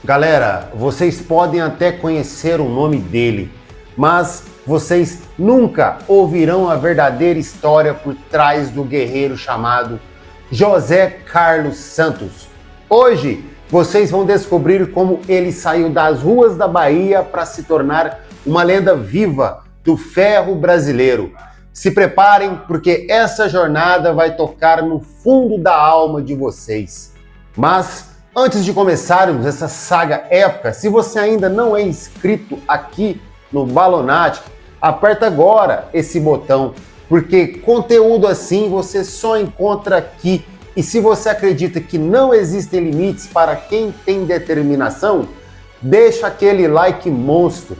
Galera, vocês podem até conhecer o nome dele, mas vocês nunca ouvirão a verdadeira história por trás do guerreiro chamado José Carlos Santos. Hoje, vocês vão descobrir como ele saiu das ruas da Bahia para se tornar uma lenda viva do ferro brasileiro. Se preparem, porque essa jornada vai tocar no fundo da alma de vocês. Mas, antes de começarmos essa saga épica, se você ainda não é inscrito aqui no Balonatic, aperta agora esse botão, porque conteúdo assim você só encontra aqui. E se você acredita que não existem limites para quem tem determinação, deixa aquele like monstro.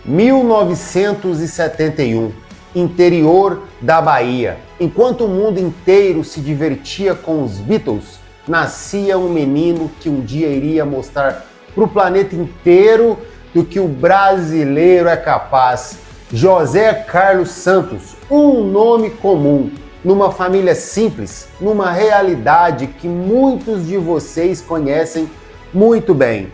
Em 1971, interior da Bahia. Enquanto o mundo inteiro se divertia com os Beatles, nascia um menino que um dia iria mostrar para o planeta inteiro do que o brasileiro é capaz. José Carlos Santos, um nome comum, numa família simples, numa realidade que muitos de vocês conhecem muito bem.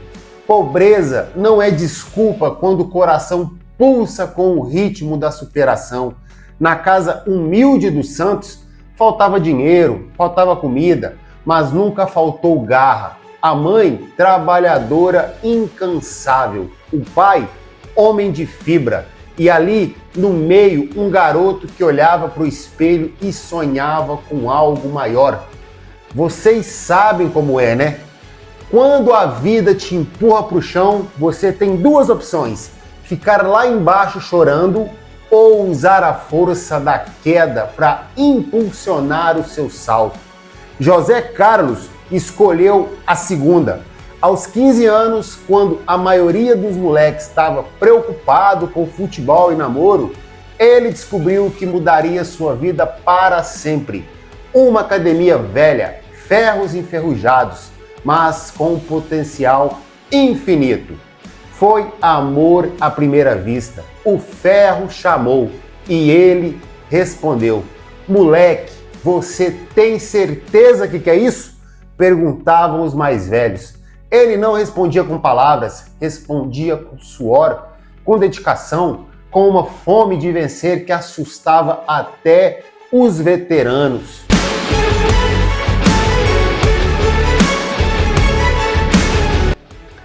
Pobreza não é desculpa quando o coração pulsa com o ritmo da superação. Na casa humilde dos Santos, faltava dinheiro, faltava comida, mas nunca faltou garra. A mãe, trabalhadora incansável. O pai, homem de fibra. E ali, no meio, um garoto que olhava para o espelho e sonhava com algo maior. Vocês sabem como é, né? Quando a vida te empurra para o chão, você tem duas opções: ficar lá embaixo chorando ou usar a força da queda para impulsionar o seu salto. José Carlos escolheu a segunda. Aos 15 anos, quando a maioria dos moleques estava preocupado com futebol e namoro, ele descobriu que mudaria sua vida para sempre. Uma academia velha, ferros enferrujados, mas com um potencial infinito. Foi amor à primeira vista. O ferro chamou e ele respondeu: moleque, você tem certeza que quer isso? Perguntavam os mais velhos. Ele não respondia com palavras, respondia com suor, com dedicação, com uma fome de vencer que assustava até os veteranos.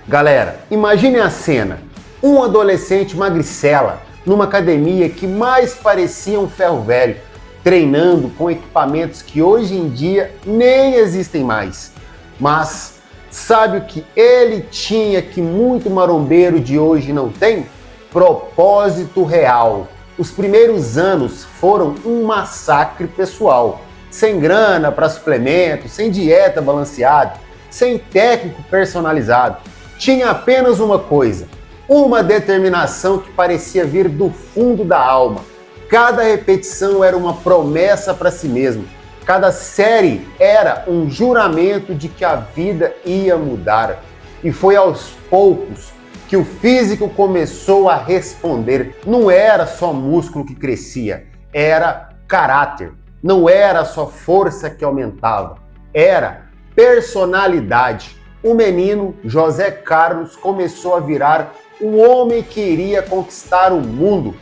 Galera, imaginem a cena: um adolescente magricela numa academia que mais parecia um ferro velho, treinando com equipamentos que hoje em dia nem existem mais. Mas sabe o que ele tinha que muito marombeiro de hoje não tem? Propósito real. Os primeiros anos foram um massacre pessoal, sem grana para suplemento, sem dieta balanceada, sem técnico personalizado. Tinha apenas uma coisa, uma determinação que parecia vir do fundo da alma. Cada repetição era uma promessa para si mesmo. Cada série era um juramento de que a vida ia mudar. E foi aos poucos que o físico começou a responder. Não era só músculo que crescia, era caráter. Não era só força que aumentava, era personalidade. O menino José Carlos começou a virar um homem que iria conquistar o mundo.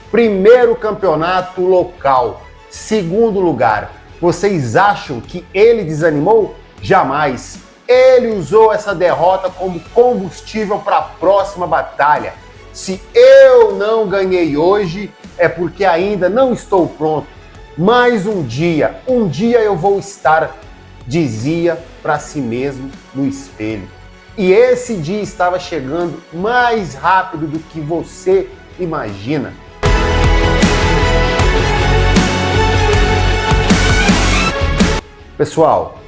Primeiro campeonato local, segundo lugar. Vocês acham que ele desanimou? Jamais. Ele usou essa derrota como combustível para a próxima batalha. Se eu não ganhei hoje, é porque ainda não estou pronto. Mais um dia eu vou estar, dizia para si mesmo no espelho. E esse dia estava chegando mais rápido do que você imagina. Pessoal,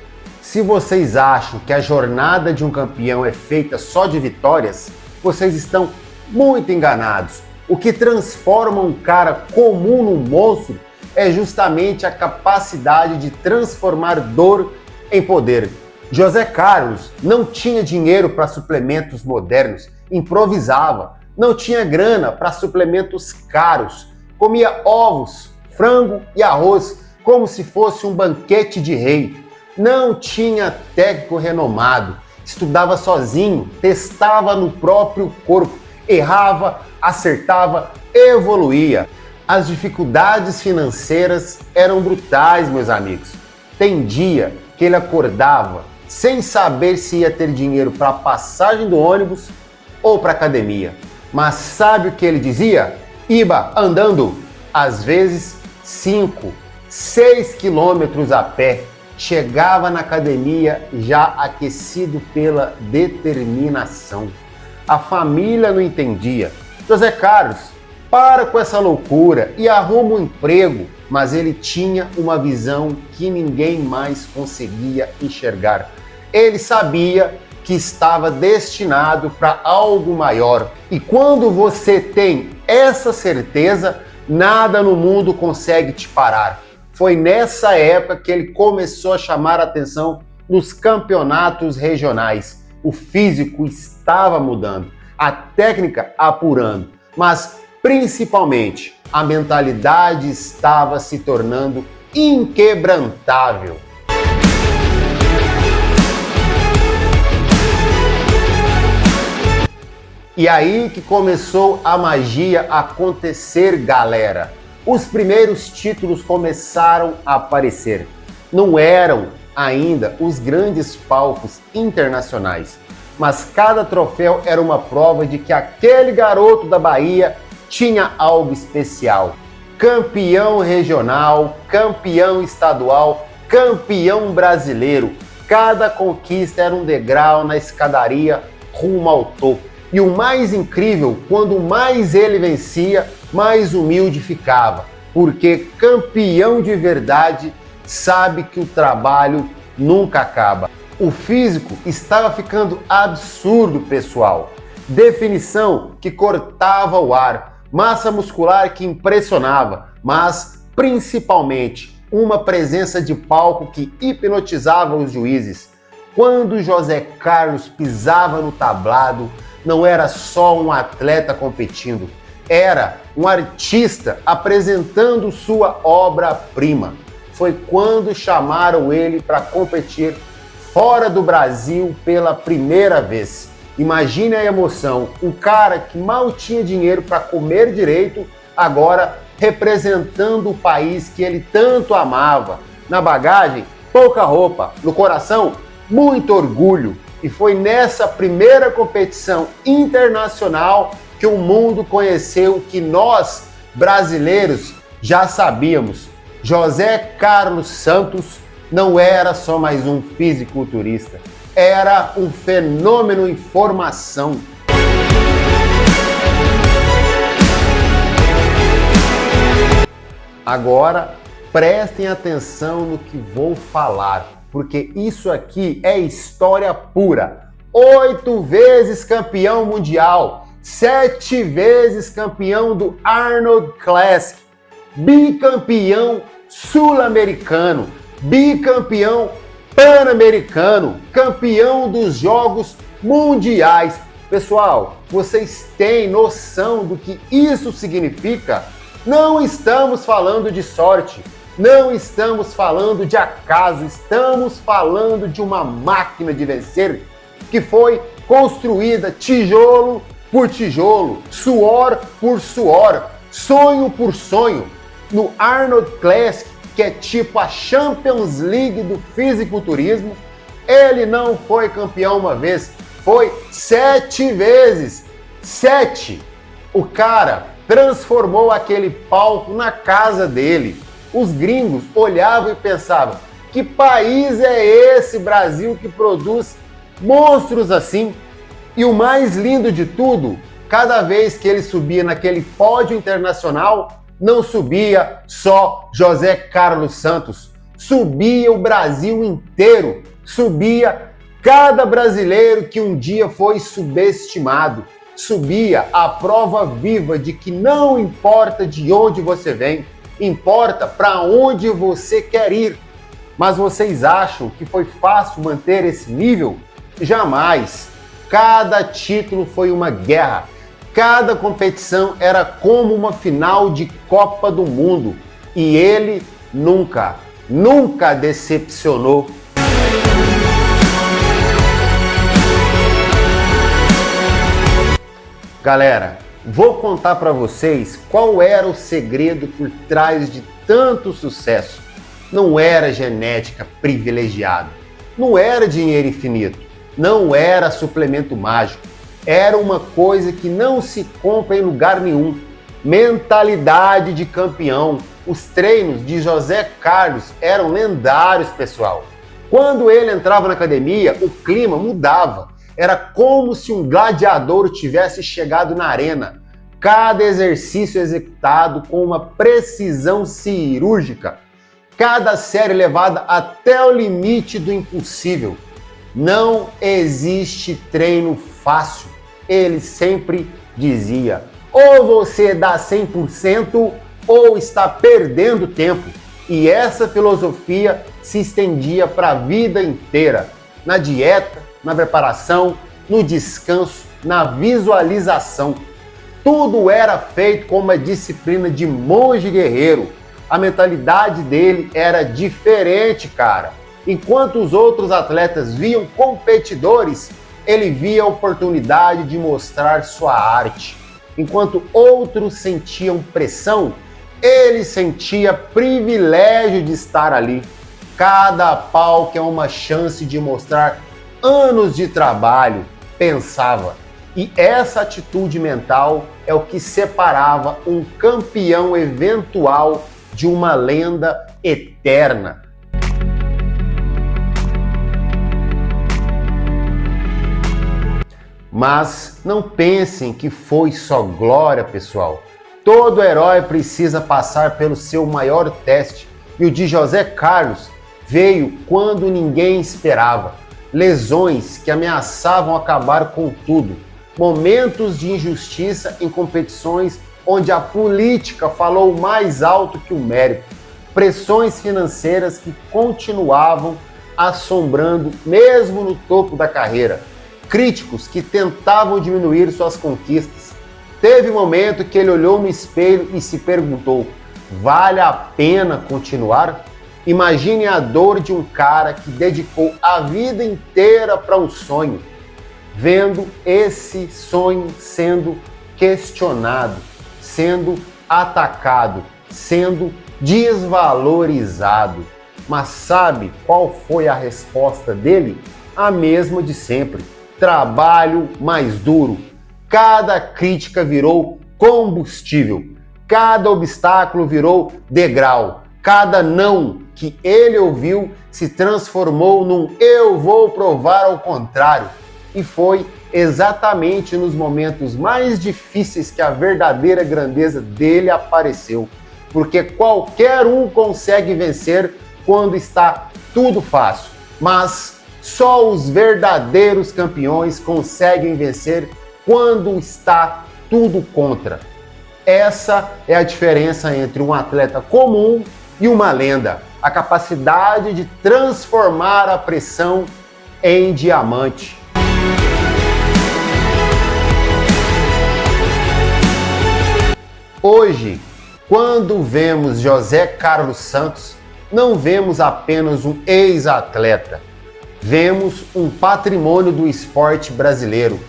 se vocês acham que a jornada de um campeão é feita só de vitórias, vocês estão muito enganados. O que transforma um cara comum num monstro é justamente a capacidade de transformar dor em poder. José Carlos não tinha dinheiro para suplementos modernos, improvisava, não tinha grana para suplementos caros, comia ovos, frango e arroz como se fosse um banquete de rei. Não tinha técnico renomado, estudava sozinho, testava no próprio corpo, errava, acertava, evoluía. As dificuldades financeiras eram brutais, meus amigos. Tem dia que ele acordava sem saber se ia ter dinheiro para a passagem do ônibus ou para academia. Mas sabe o que ele dizia? Iba andando, às vezes 5, 6 quilômetros a pé. Chegava na academia já aquecido pela determinação. A família não entendia. José Carlos, para com essa loucura e arruma um emprego. Mas ele tinha uma visão que ninguém mais conseguia enxergar. Ele sabia que estava destinado para algo maior. E quando você tem essa certeza, nada no mundo consegue te parar. Foi nessa época que ele começou a chamar a atenção nos campeonatos regionais. O físico estava mudando, a técnica apurando, mas principalmente a mentalidade estava se tornando inquebrantável. E aí que começou a magia acontecer, galera. Os primeiros títulos começaram a aparecer. Não eram ainda os grandes palcos internacionais, mas cada troféu era uma prova de que aquele garoto da Bahia tinha algo especial. Campeão regional, campeão estadual, campeão brasileiro. Cada conquista era um degrau na escadaria rumo ao topo. E o mais incrível, quando mais ele vencia, mais humilde ficava. Porque campeão de verdade sabe que o trabalho nunca acaba. O físico estava ficando absurdo, pessoal. Definição que cortava o ar, massa muscular que impressionava, mas principalmente uma presença de palco que hipnotizava os juízes. Quando José Carlos pisava no tablado, não era só um atleta competindo, era um artista apresentando sua obra-prima. Foi quando chamaram ele para competir fora do Brasil pela primeira vez. Imagine a emoção, um cara que mal tinha dinheiro para comer direito, agora representando o país que ele tanto amava. Na bagagem, pouca roupa, no coração, muito orgulho. E foi nessa primeira competição internacional que o mundo conheceu o que nós, brasileiros, já sabíamos. José Carlos Santos não era só mais um fisiculturista, era um fenômeno em formação. Agora, prestem atenção no que vou falar, porque isso aqui é história pura. 8 vezes campeão mundial, 7 vezes campeão do Arnold Classic, bicampeão sul-americano, bicampeão pan-americano, campeão dos Jogos Mundiais. Pessoal, vocês têm noção do que isso significa? Não estamos falando de sorte, não estamos falando de acaso, estamos falando de uma máquina de vencer que foi construída tijolo por tijolo, suor por suor, sonho por sonho. No Arnold Classic, que é tipo a Champions League do fisiculturismo, ele não foi campeão uma vez, foi 7 vezes. 7! O cara transformou aquele palco na casa dele. Os gringos olhavam e pensavam: que país é esse, Brasil, que produz monstros assim? E o mais lindo de tudo, cada vez que ele subia naquele pódio internacional, não subia só José Carlos Santos, subia o Brasil inteiro, subia cada brasileiro que um dia foi subestimado, subia a prova viva de que não importa de onde você vem, importa para onde você quer ir. Mas vocês acham que foi fácil manter esse nível? Jamais! Cada título foi uma guerra, Cada competição era como uma final de Copa do Mundo e ele nunca decepcionou. Galera, vou contar para vocês qual era o segredo por trás de tanto sucesso. Não era genética privilegiada, não era dinheiro infinito, não era suplemento mágico, era uma coisa que não se compra em lugar nenhum. Mentalidade de campeão. Os treinos de José Carlos eram lendários, pessoal. Quando ele entrava na academia, o clima mudava. Era como se um gladiador tivesse chegado na arena. Cada exercício executado com uma precisão cirúrgica. Cada série levada até o limite do impossível. Não existe treino fácil. Ele sempre dizia: ou você dá 100% ou está perdendo tempo. E essa filosofia se estendia para a vida inteira. Na dieta, na preparação, no descanso, na visualização. Tudo era feito com uma disciplina de monge guerreiro. A mentalidade dele era diferente, cara. Enquanto os outros atletas viam competidores, ele via a oportunidade de mostrar sua arte. Enquanto outros sentiam pressão, ele sentia privilégio de estar ali. Cada palco é uma chance de mostrar anos de trabalho, pensava. E essa atitude mental é o que separava um campeão eventual de uma lenda eterna. Mas não pensem que foi só glória, pessoal. Todo herói precisa passar pelo seu maior teste. E o de José Carlos veio quando ninguém esperava. Lesões que ameaçavam acabar com tudo. Momentos de injustiça em competições onde a política falou mais alto que o mérito. Pressões financeiras que continuavam assombrando mesmo no topo da carreira. Críticos que tentavam diminuir suas conquistas. Teve um momento que ele olhou no espelho e se perguntou: vale a pena continuar? Imagine a dor de um cara que dedicou a vida inteira para um sonho, vendo esse sonho sendo questionado, sendo atacado, sendo desvalorizado. Mas sabe qual foi a resposta dele? A mesma de sempre: trabalho mais duro. Cada crítica virou combustível, cada obstáculo virou degrau, cada não que ele ouviu se transformou num eu vou provar ao contrário. E foi exatamente nos momentos mais difíceis que a verdadeira grandeza dele apareceu, porque qualquer um consegue vencer quando está tudo fácil, mas só os verdadeiros campeões conseguem vencer quando está tudo contra. Essa é a diferença entre um atleta comum e uma lenda. A capacidade de transformar a pressão em diamante. Hoje, quando vemos José Carlos Santos, não vemos apenas um ex-atleta. Vemos um patrimônio do esporte brasileiro.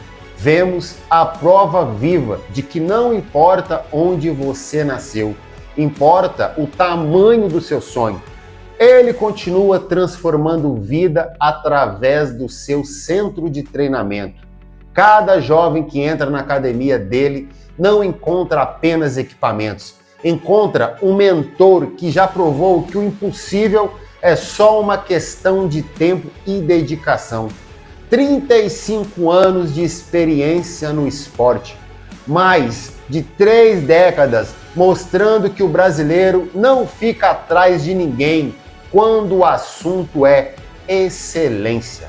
Vemos a prova viva de que não importa onde você nasceu, importa o tamanho do seu sonho. Ele continua transformando vida através do seu centro de treinamento. Cada jovem que entra na academia dele não encontra apenas equipamentos, encontra um mentor que já provou que o impossível é só uma questão de tempo e dedicação. 35 anos de experiência no esporte, mais de 3 décadas mostrando que o brasileiro não fica atrás de ninguém quando o assunto é excelência.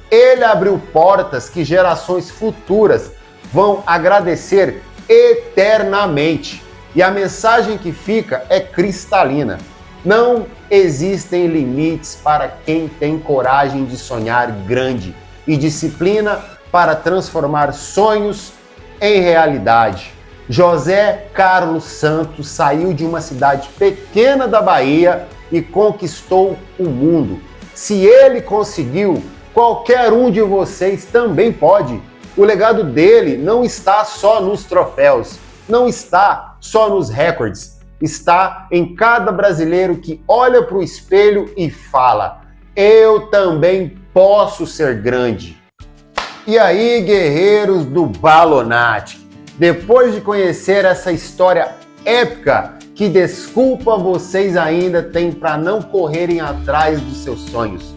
Ele abriu portas que gerações futuras vão agradecer eternamente. E a mensagem que fica é cristalina. Não existem limites para quem tem coragem de sonhar grande e disciplina para transformar sonhos em realidade. José Carlos Santos saiu de uma cidade pequena da Bahia e conquistou o mundo. Se ele conseguiu, qualquer um de vocês também pode. O legado dele não está só nos troféus, não está só nos recordes, está em cada brasileiro que olha para o espelho e fala: eu também posso ser grande. E aí, guerreiros do Balonatic, depois de conhecer essa história épica, que desculpa vocês ainda têm para não correrem atrás dos seus sonhos?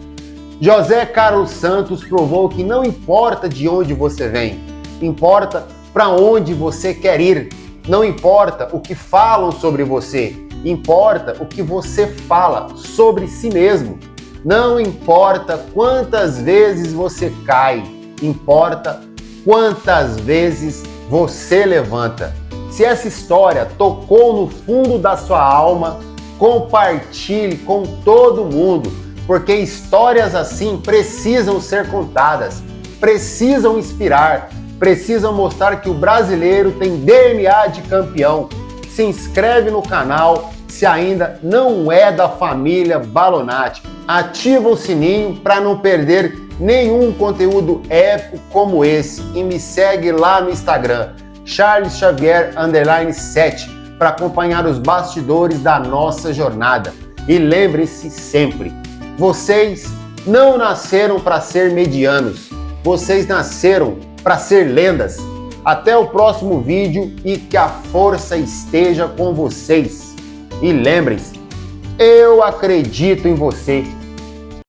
José Carlos Santos provou que não importa de onde você vem, importa para onde você quer ir. Não importa o que falam sobre você, importa o que você fala sobre si mesmo. Não importa quantas vezes você cai, importa quantas vezes você levanta. Se essa história tocou no fundo da sua alma, compartilhe com todo mundo, porque histórias assim precisam ser contadas, precisam inspirar, precisam mostrar que o brasileiro tem DNA de campeão. Se inscreve no canal se ainda não é da família Balonatic. Ativa o sininho para não perder nenhum conteúdo épico como esse e me segue lá no Instagram, CharlesXavier_7, para acompanhar os bastidores da nossa jornada. E lembre-se sempre, vocês não nasceram para ser medianos, vocês nasceram para ser lendas. Até o próximo vídeo e que a força esteja com vocês. E lembrem-se, eu acredito em você.